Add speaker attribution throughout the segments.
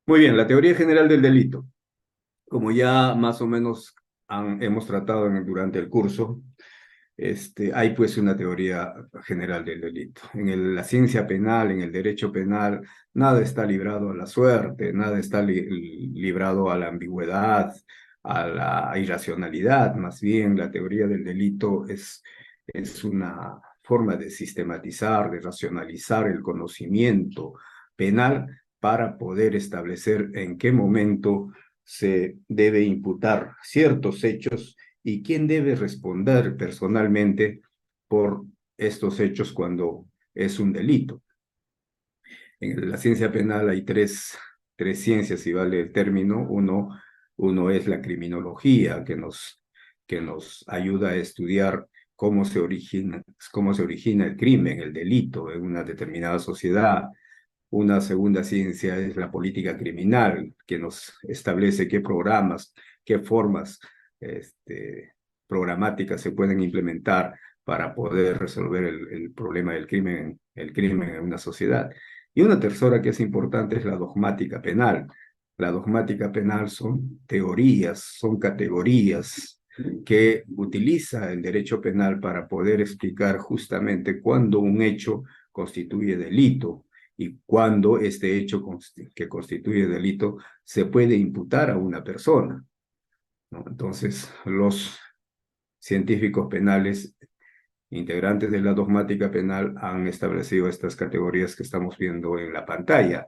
Speaker 1: Muy bien, la teoría general del delito. Como ya más o menos hemos tratado durante el curso, hay pues una teoría general del delito. La ciencia penal, en el derecho penal, nada está librado a la suerte, nada está librado a la ambigüedad, a la irracionalidad. Más bien, la teoría del delito es una forma de sistematizar, de racionalizar el conocimiento penal para poder establecer en qué momento se debe imputar ciertos hechos y quién debe responder personalmente por estos hechos cuando es un delito. En la ciencia penal hay tres ciencias, si vale el término. Uno es la criminología, que nos ayuda a estudiar cómo se origina el crimen, el delito en una determinada sociedad. Una segunda ciencia es la política criminal, que nos establece qué programas, qué formas programáticas se pueden implementar para poder resolver el problema del el crimen en una sociedad. Y una tercera que es importante es la dogmática penal. La dogmática penal son teorías, son categorías que utiliza el derecho penal para poder explicar justamente cuándo un hecho constituye delito y cuándo este hecho que constituye delito se puede imputar a una persona, ¿no? Entonces, los científicos penales integrantes de la dogmática penal han establecido estas categorías que estamos viendo en la pantalla.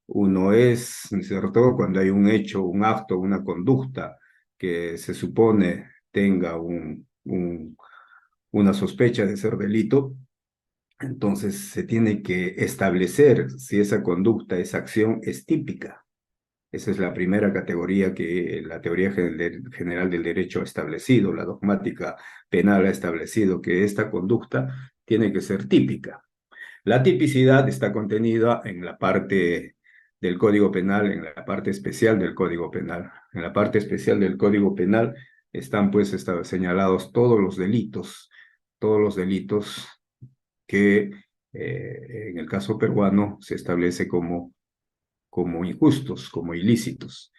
Speaker 1: Uno es, ¿no es cierto?, cuando hay un hecho, un acto, una conducta que se supone tenga una sospecha de ser delito. Entonces se tiene que establecer si esa conducta, esa acción es típica. Esa es la primera categoría que la teoría general del derecho ha establecido. La dogmática penal ha establecido que esta conducta tiene que ser típica. La tipicidad está contenida en la parte del Código Penal, en la parte especial del Código Penal. En la parte especial del Código Penal están pues señalados todos los delitos que en el caso peruano se establece como injustos, como ilícitos.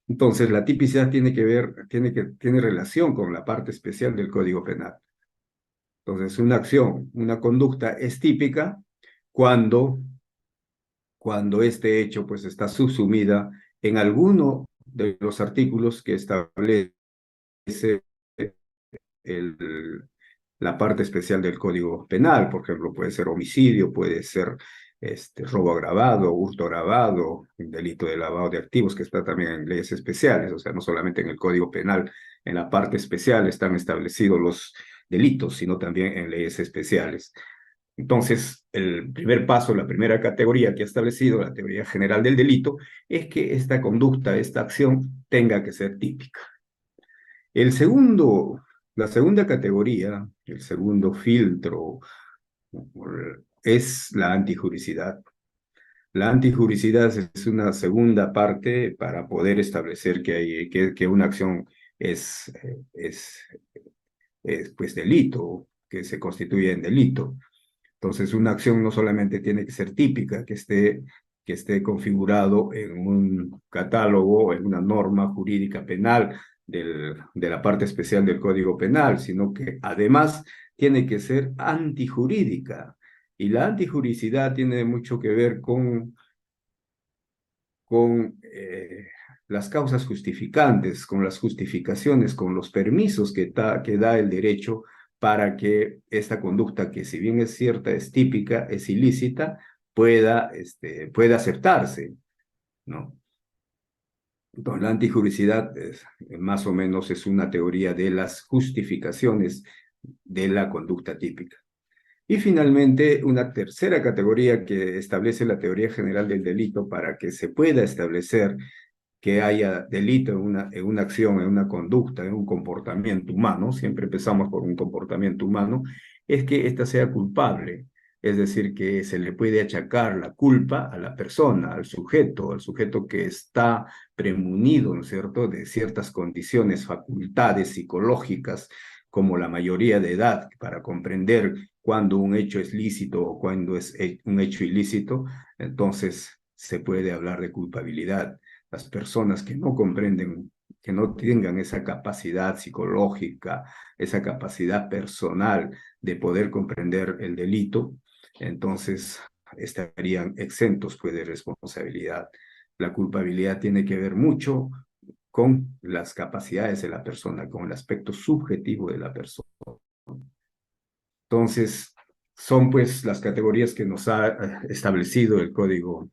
Speaker 1: Entonces, la tipicidad tiene relación con la parte especial del Código Penal. Entonces, una acción, una conducta es típica cuando, cuando este hecho pues está subsumida en alguno de los artículos que establece el, la parte especial del Código Penal. Por ejemplo, puede ser homicidio, puede ser robo agravado, hurto agravado, el delito de lavado de activos, que está también en leyes especiales. O sea, no solamente en el Código Penal, en la parte especial están establecidos los delitos, sino también en leyes especiales. Entonces, el primer paso, la primera categoría que ha establecido la teoría general del delito es que esta conducta, esta acción, tenga que ser típica. La segunda categoría, el segundo filtro, es la antijuricidad. La antijuricidad es una segunda parte para poder establecer que una acción es, es pues delito, que se constituye en delito. Entonces, una acción no solamente tiene que ser típica, que esté configurado en un catálogo, en una norma jurídica penal de la parte especial del Código Penal, sino que además tiene que ser antijurídica. Y la antijuricidad tiene mucho que ver con las causas justificantes, con las justificaciones, con los permisos que da el derecho para que esta conducta, que si bien es cierta, es típica, es ilícita, pueda aceptarse, ¿no? Entonces, la antijuricidad más o menos es una teoría de las justificaciones de la conducta típica. Y finalmente, una tercera categoría que establece la teoría general del delito para que se pueda establecer que haya delito en una acción, en una conducta, en un comportamiento humano. Siempre empezamos por un comportamiento humano, es que ésta sea culpable. Es decir, que se le puede achacar la culpa a la persona, al sujeto que está premunido, ¿no es cierto?, de ciertas condiciones, facultades psicológicas, como la mayoría de edad, para comprender cuándo un hecho es lícito o cuándo es un hecho ilícito. Entonces, se puede hablar de culpabilidad. Las personas que no comprenden, que no tengan esa capacidad psicológica, esa capacidad personal de poder comprender el delito, entonces estarían exentos pues, de responsabilidad. La culpabilidad tiene que ver mucho con las capacidades de la persona, con el aspecto subjetivo de la persona. Entonces, son pues las categorías que nos ha establecido el código,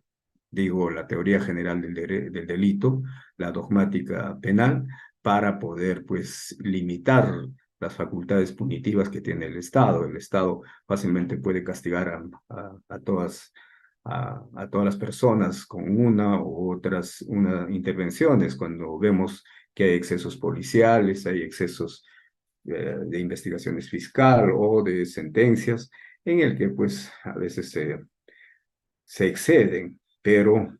Speaker 1: digo, la teoría general del delito, la dogmática penal, para poder pues limitar las facultades punitivas que tiene el Estado. El Estado fácilmente puede castigar a todas las personas con una u otras intervenciones cuando vemos que hay excesos policiales, hay excesos de investigaciones fiscal o de sentencias, en el que pues a veces se exceden, pero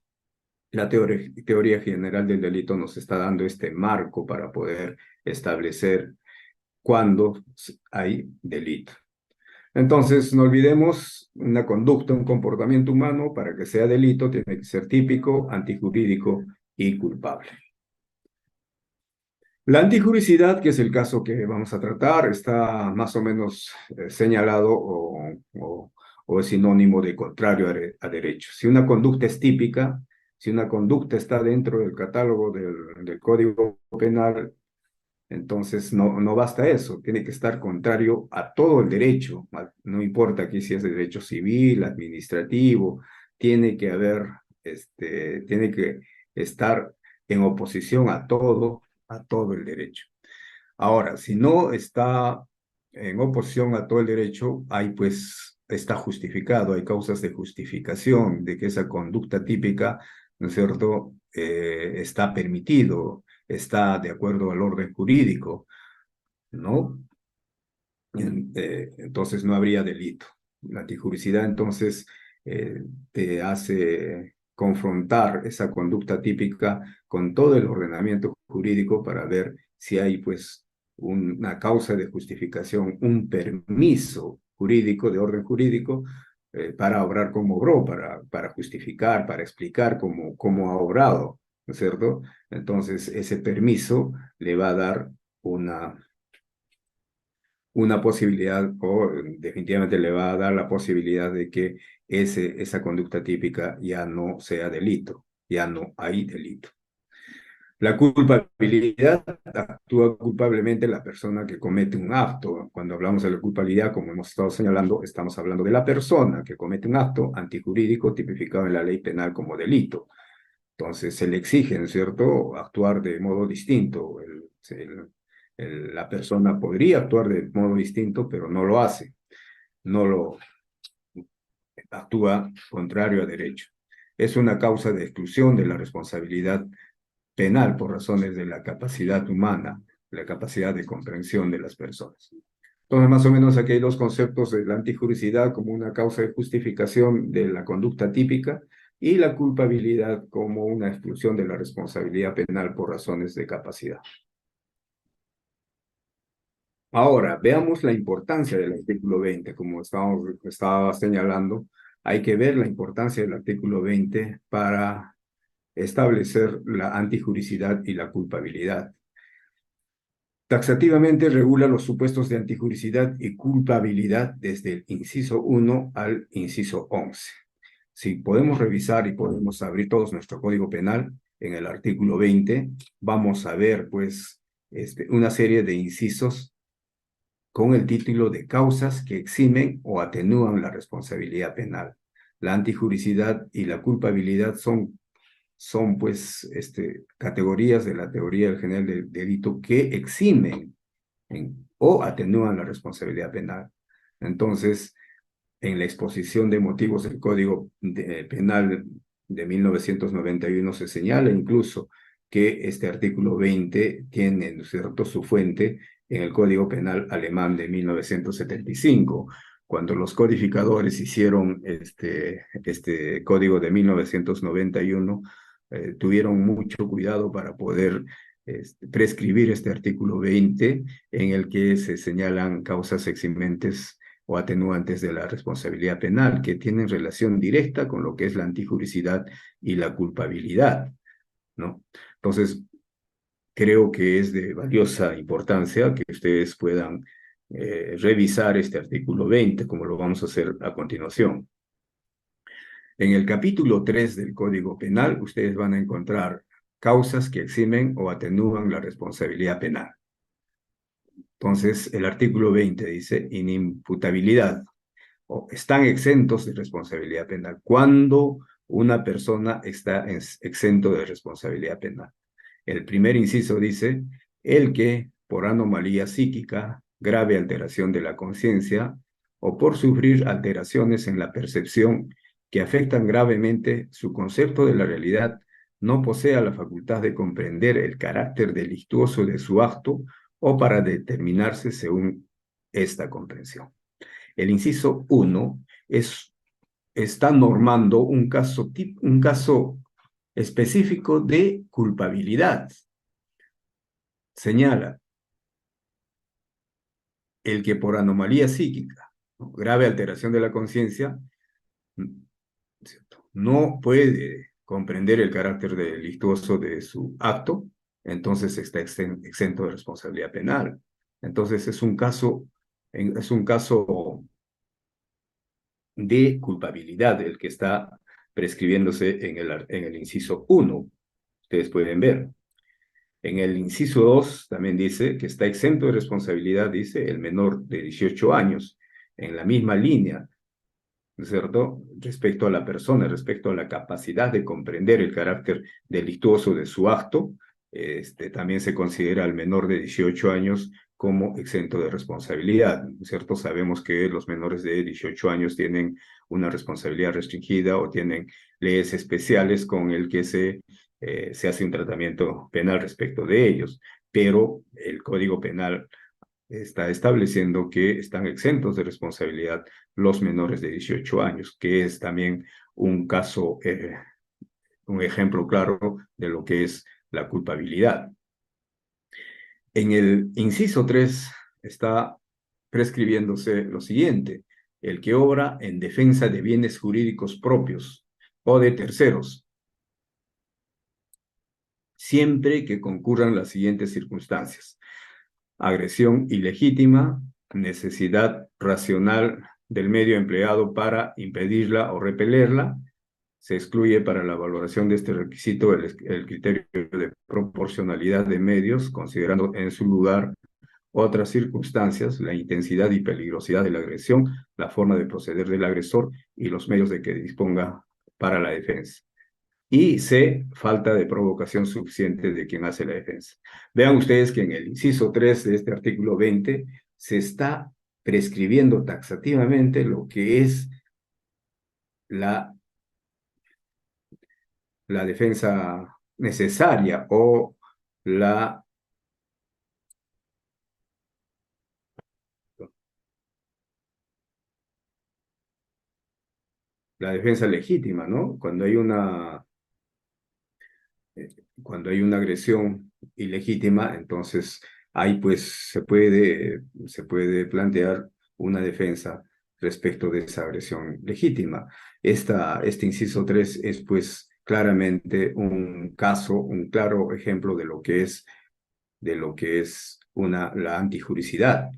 Speaker 1: la teoría general del delito nos está dando este marco para poder establecer cuándo hay delito. Entonces, no olvidemos una conducta, un comportamiento humano, para que sea delito, tiene que ser típico, antijurídico y culpable. La antijuricidad, que es el caso que vamos a tratar, está más o menos señalado o es sinónimo de contrario a derecho. Si una conducta es típica, si una conducta está dentro del catálogo del Código Penal, entonces no basta eso, tiene que estar contrario a todo el derecho, no importa aquí si es de derecho civil, administrativo, tiene que haber, tiene que estar en oposición a todo el derecho. Ahora, si no está en oposición a todo el derecho, hay pues, está justificado, hay causas de justificación de que esa conducta típica, ¿no es cierto?, está permitido, está de acuerdo al orden jurídico, ¿no? Entonces no habría delito. La antijuricidad entonces te hace confrontar esa conducta típica con todo el ordenamiento jurídico para ver si hay pues una causa de justificación, un permiso jurídico, de orden jurídico, para obrar como obró, para justificar, para explicar cómo ha obrado, ¿no es cierto? Entonces ese permiso le va a dar una posibilidad o definitivamente le va a dar la posibilidad de que esa conducta típica ya no sea delito, ya no hay delito. La culpabilidad, actúa culpablemente la persona que comete un acto. Cuando hablamos de la culpabilidad, como hemos estado señalando, estamos hablando de la persona que comete un acto antijurídico tipificado en la ley penal como delito. Entonces se le exige, ¿no es cierto?, actuar de modo distinto. La persona podría actuar de modo distinto, pero no lo hace, no lo actúa contrario a derecho. Es una causa de exclusión de la responsabilidad penal por razones de la capacidad humana, la capacidad de comprensión de las personas. Entonces, más o menos aquí hay dos conceptos de la antijuricidad como una causa de justificación de la conducta típica y la culpabilidad como una exclusión de la responsabilidad penal por razones de capacidad. Ahora, veamos la importancia del artículo 20. Como estaba señalando, hay que ver la importancia del artículo 20 para establecer la antijuricidad y la culpabilidad. Taxativamente regula los supuestos de antijuricidad y culpabilidad desde el inciso 1 al inciso 11. Si podemos revisar y podemos abrir todos nuestro Código Penal, en el artículo 20, vamos a ver pues una serie de incisos con el título de causas que eximen o atenúan la responsabilidad penal. La antijuricidad y la culpabilidad son pues categorías de la teoría del general del delito que eximen o atenúan la responsabilidad penal. Entonces, en la exposición de motivos del Código Penal de 1991 se señala incluso que este artículo 20 tiene, ¿no es cierto?, su fuente en el Código Penal alemán de 1975. Cuando los codificadores hicieron este código de 1991, tuvieron mucho cuidado para poder prescribir este artículo 20 en el que se señalan causas eximentes o atenuantes de la responsabilidad penal que tienen relación directa con lo que es la antijuricidad y la culpabilidad, ¿no? Entonces, creo que es de valiosa importancia que ustedes puedan revisar este artículo 20, como lo vamos a hacer a continuación. En el capítulo 3 del Código Penal, ustedes van a encontrar causas que eximen o atenúan la responsabilidad penal. Entonces, el artículo 20 dice inimputabilidad o están exentos de responsabilidad penal cuando una persona está exento de responsabilidad penal. El primer inciso dice, el que por anomalía psíquica, grave alteración de la conciencia o por sufrir alteraciones en la percepción que afectan gravemente su concepto de la realidad, no posea la facultad de comprender el carácter delictuoso de su acto o para determinarse según esta comprensión. El inciso 1 está normando un caso específico de culpabilidad. Señala, el que por anomalía psíquica, ¿no? Grave alteración de la conciencia, no puede comprender el carácter delictuoso de su acto, entonces está exento de responsabilidad penal. Entonces es un caso de culpabilidad el que está prescribiéndose en el inciso 1. Ustedes pueden ver. En el inciso 2 también dice que está exento de responsabilidad, dice, el menor de 18 años, en la misma línea, ¿no es cierto? Respecto a la persona, respecto a la capacidad de comprender el carácter delictuoso de su acto, también se considera al menor de 18 años como exento de responsabilidad, ¿no es cierto? Sabemos que los menores de 18 años tienen una responsabilidad restringida o tienen leyes especiales con el que se hace un tratamiento penal respecto de ellos, pero el Código Penal está estableciendo que están exentos de responsabilidad los menores de 18 años, que es también un caso, un ejemplo claro de lo que es la culpabilidad. En el inciso 3 está prescribiéndose lo siguiente: el que obra en defensa de bienes jurídicos propios o de terceros, siempre que concurran las siguientes circunstancias: agresión ilegítima, necesidad racional del medio empleado para impedirla o repelerla. Se excluye para la valoración de este requisito el criterio de proporcionalidad de medios, considerando en su lugar otras circunstancias, la intensidad y peligrosidad de la agresión, la forma de proceder del agresor y los medios de que disponga para la defensa. Y C, falta de provocación suficiente de quien hace la defensa. Vean ustedes que en el inciso 3 de este artículo 20 se está prescribiendo taxativamente lo que es la, la defensa necesaria o la, la defensa legítima, ¿no? Cuando hay una agresión ilegítima, entonces ahí pues se puede plantear una defensa respecto de esa agresión legítima. Este inciso 3 es pues claramente un caso, un claro ejemplo de lo que es la antijuricidad.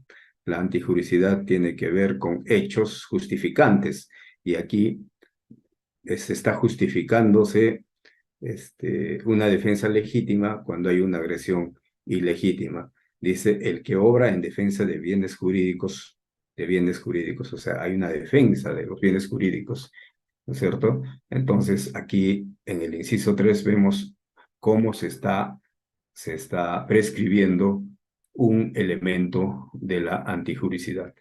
Speaker 1: La antijuricidad tiene que ver con hechos justificantes y aquí se está justificándose una defensa legítima cuando hay una agresión ilegítima. Dice, el que obra en defensa de bienes jurídicos, o sea, hay una defensa de los bienes jurídicos, ¿no es cierto? Entonces, aquí en el inciso 3 vemos cómo se está prescribiendo un elemento de la antijuricidad.